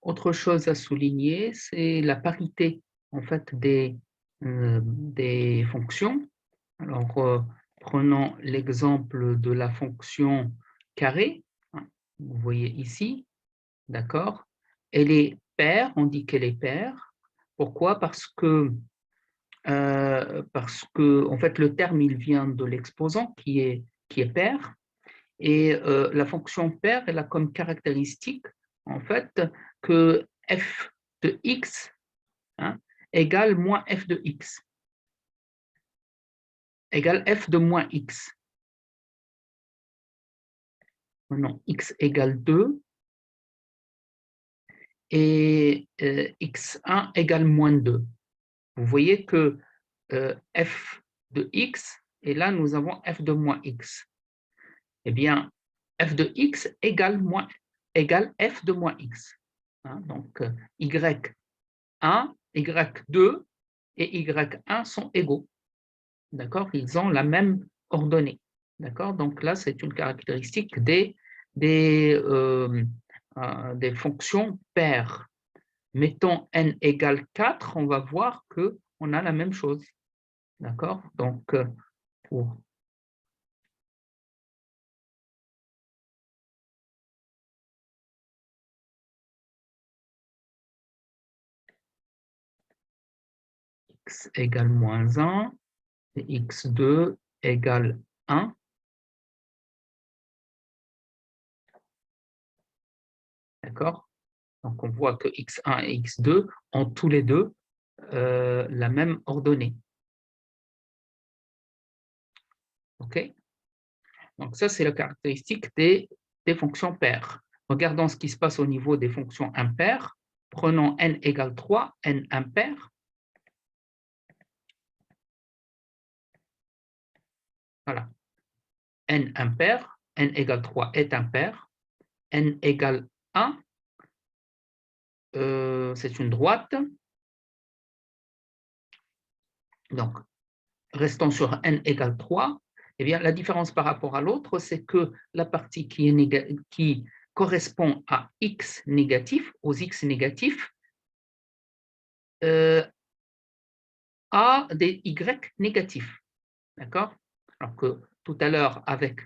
Autre chose à souligner, c'est la parité en fait des fonctions. Alors, prenons l'exemple de la fonction carré, hein, vous voyez ici, d'accord? Elle est paire, on dit qu'elle est paire. Pourquoi? Parce que en fait, le terme il vient de l'exposant qui est paire, et la fonction paire, elle a comme caractéristique en fait que f de x, hein, égale moins f de x, égale f de moins x. Maintenant, x égale 2 et x1 égale moins 2. Vous voyez que f de x, et là nous avons f de moins x. Eh bien, f de x égale f de moins x. Hein, donc, y1, y2 et y1 sont égaux. D'accord? Ils ont la même ordonnée. D'accord? Donc là, c'est une caractéristique des fonctions paires. Mettons n égale 4, on va voir qu'on a la même chose. D'accord? Donc, pour x égale moins 1 et x2 égale 1. D'accord? Donc, on voit que x1 et x2 ont tous les deux la même ordonnée. OK? Donc, ça, c'est la caractéristique des fonctions paires. Regardons ce qui se passe au niveau des fonctions impaires. Prenons n égale 3, n impair. Voilà. N impair, n égale 3 est impair. N égale 1, c'est une droite. Donc, restons sur n égale 3. Eh bien, la différence par rapport à l'autre, c'est que la partie qui correspond à x négatif, aux x négatifs, a des y négatifs. D'accord? Alors que tout à l'heure, avec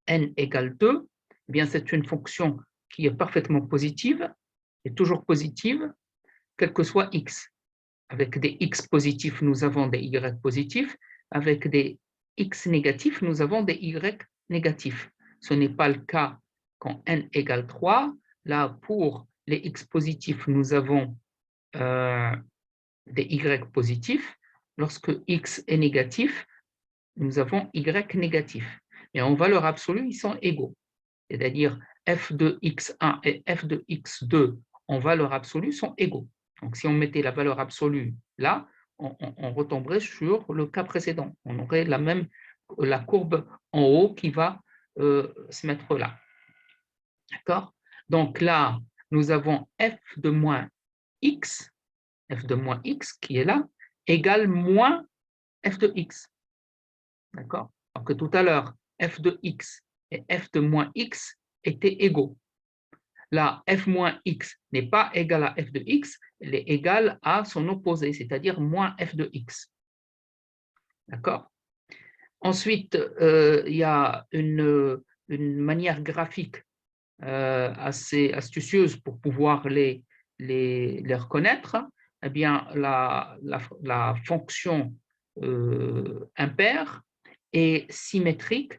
n égale 2, eh bien, c'est une fonction qui est parfaitement positive, et toujours positive, quel que soit x. Avec des x positifs, nous avons des y positifs. Avec des x négatifs, nous avons des y négatifs. Ce n'est pas le cas quand n égale 3. Là, pour les x positifs, nous avons des y positifs. Lorsque x est négatif, nous avons y négatif. Et en valeur absolue, ils sont égaux. C'est-à-dire f de x1 et f de x2 en valeur absolue sont égaux. Donc, si on mettait la valeur absolue là, on retomberait sur le cas précédent. On aurait la courbe en haut qui va se mettre là. D'accord? Donc là, nous avons f de moins x qui est là, égale moins f de x. D'accord? Donc tout à l'heure, f de x et f de moins x étaient égaux. Là, f moins x n'est pas égal à f de x, elle est égale à son opposé, c'est-à-dire moins f de x. D'accord? Ensuite, il y a une manière graphique assez astucieuse pour pouvoir les reconnaître. Eh bien, la fonction impaire est symétrique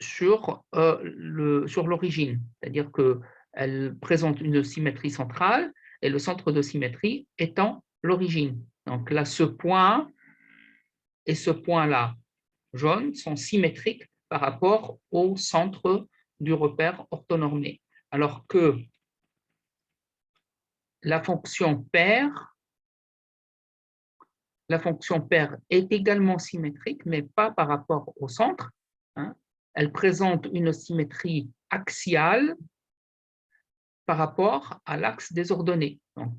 sur l'origine, c'est-à-dire qu'elle présente une symétrie centrale et le centre de symétrie étant l'origine. Donc là, ce point et ce point-là, jaune, sont symétriques par rapport au centre du repère orthonormé. Alors que la fonction paire est également symétrique, mais pas par rapport au centre. Hein. Elle présente une symétrie axiale par rapport à l'axe des ordonnées. Donc,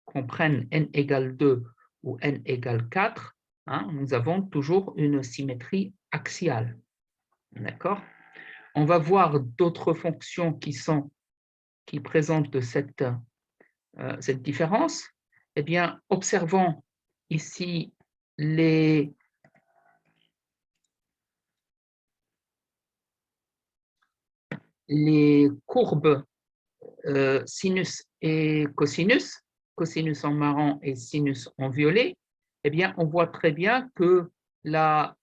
qu'on prenne n égale 2 ou n égale 4, hein, nous avons toujours une symétrie axiale. D'accord? On va voir d'autres fonctions qui sont qui présente cette différence, eh bien, observons ici les courbes sinus et cosinus, cosinus en marron et sinus en violet, eh bien, on voit très bien que la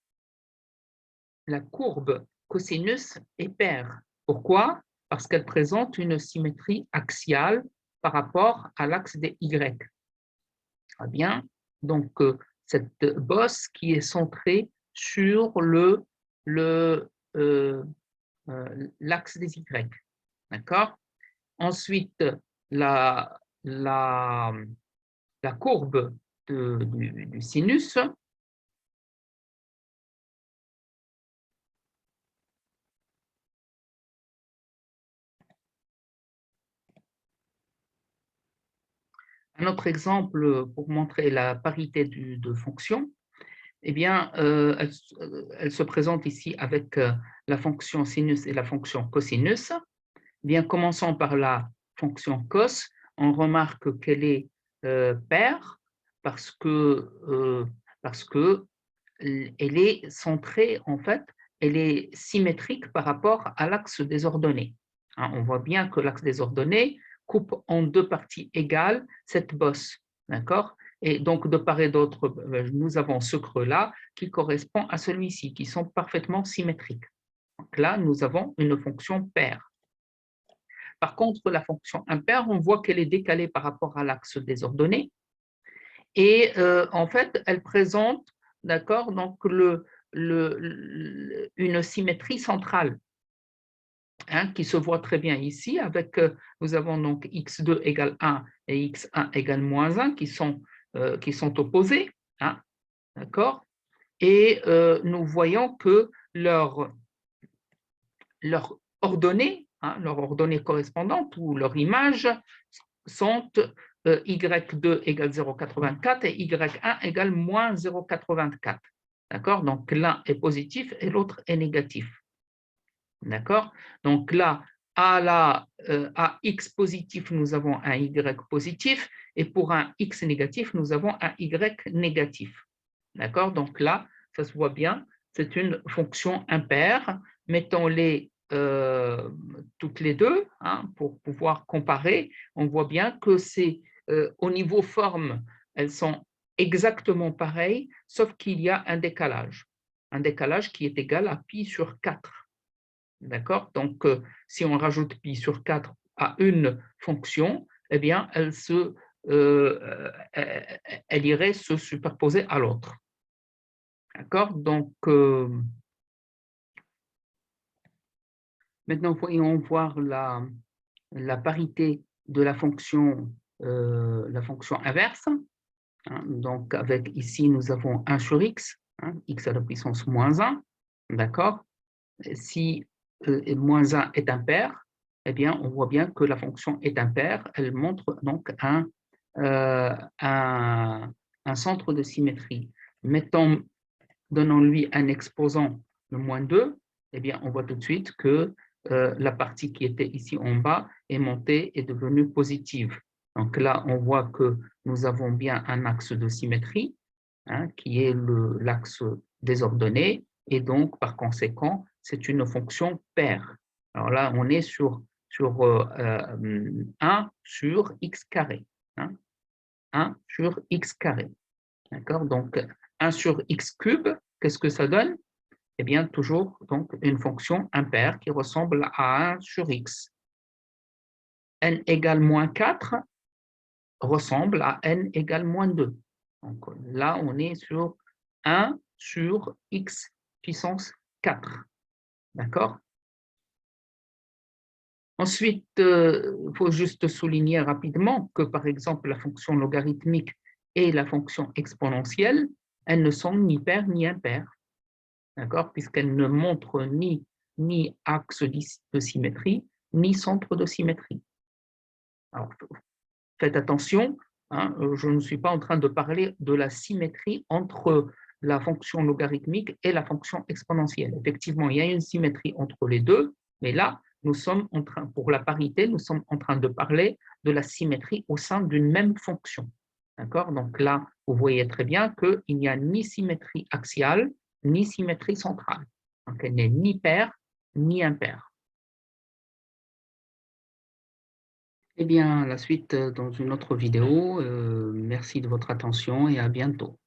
courbe cosinus est paire. Pourquoi? Parce qu'elle présente une symétrie axiale par rapport à l'axe des Y. Très bien. Donc, cette bosse qui est centrée sur l'axe des Y. D'accord? Ensuite, la courbe du sinus, un autre exemple pour montrer la parité de fonctions, eh bien, elle se présente ici avec la fonction sinus et la fonction cosinus. Eh bien, commençons par la fonction cos. On remarque qu'elle est paire parce que elle est centrée, en fait, elle est symétrique par rapport à l'axe des ordonnées. Hein, on voit bien que l'axe des ordonnées coupe en deux parties égales cette bosse, d'accord? Et donc, de part et d'autre, nous avons ce creux-là qui correspond à celui-ci, qui sont parfaitement symétriques. Donc là, nous avons une fonction paire. Par contre, la fonction impaire, on voit qu'elle est décalée par rapport à l'axe des ordonnées. Et en fait, elle présente, d'accord, donc une symétrie centrale, hein, qui se voit très bien ici avec, nous avons donc x2 égale 1 et x1 égale moins 1 qui sont opposés, hein, d'accord, et nous voyons que leur ordonnée, hein, leur ordonnée correspondante ou leur image sont y2 égale 0,84 et y1 égale moins 0,84. D'accord? Donc l'un est positif et l'autre est négatif. D'accord? Donc là, à x positif, nous avons un y positif et pour un x négatif, nous avons un y négatif. D'accord? Donc là, ça se voit bien, c'est une fonction impaire. Mettons-les toutes les deux, hein, pour pouvoir comparer. On voit bien que c'est au niveau forme, elles sont exactement pareilles, sauf qu'il y a un décalage qui est égal à pi sur 4. D'accord? Donc, si on rajoute pi sur 4 à une fonction, eh bien, elle irait se superposer à l'autre. D'accord? Donc, maintenant, voyons voir la parité de la fonction inverse. Hein. Donc, avec ici, nous avons 1 sur x, hein, x à la puissance moins 1. D'accord? Si moins 1 est impair, eh bien, on voit bien que la fonction est impaire. Elle montre donc un centre de symétrie. Donnons-lui un exposant de moins 2, eh bien, on voit tout de suite que la partie qui était ici en bas est montée et devenue positive. Donc là, on voit que nous avons bien un axe de symétrie, hein, qui est l'axe des ordonnées, et donc, par conséquent, c'est une fonction paire. Alors là, on est sur 1 sur x carré. Hein, 1 sur x carré. D'accord? Donc, 1 sur x cube, qu'est-ce que ça donne? Eh bien, toujours donc, une fonction impaire qui ressemble à 1 sur x. n égale moins 4 ressemble à n égale moins 2. Donc là, on est sur 1 sur x puissance 4. D'accord? Ensuite, il faut juste souligner rapidement que, par exemple, la fonction logarithmique et la fonction exponentielle, elles ne sont ni paires ni impaires. D'accord? Puisqu'elles ne montrent ni axe de symétrie, ni centre de symétrie. Alors, faites attention, hein, je ne suis pas en train de parler de la symétrie entre la fonction logarithmique et la fonction exponentielle. Effectivement, il y a une symétrie entre les deux, mais là, pour la parité, nous sommes en train de parler de la symétrie au sein d'une même fonction. D'accord? Donc là, vous voyez très bien qu'il n'y a ni symétrie axiale, ni symétrie centrale. Donc elle n'est ni paire, ni impaire. Eh bien, la suite dans une autre vidéo. Merci de votre attention et à bientôt.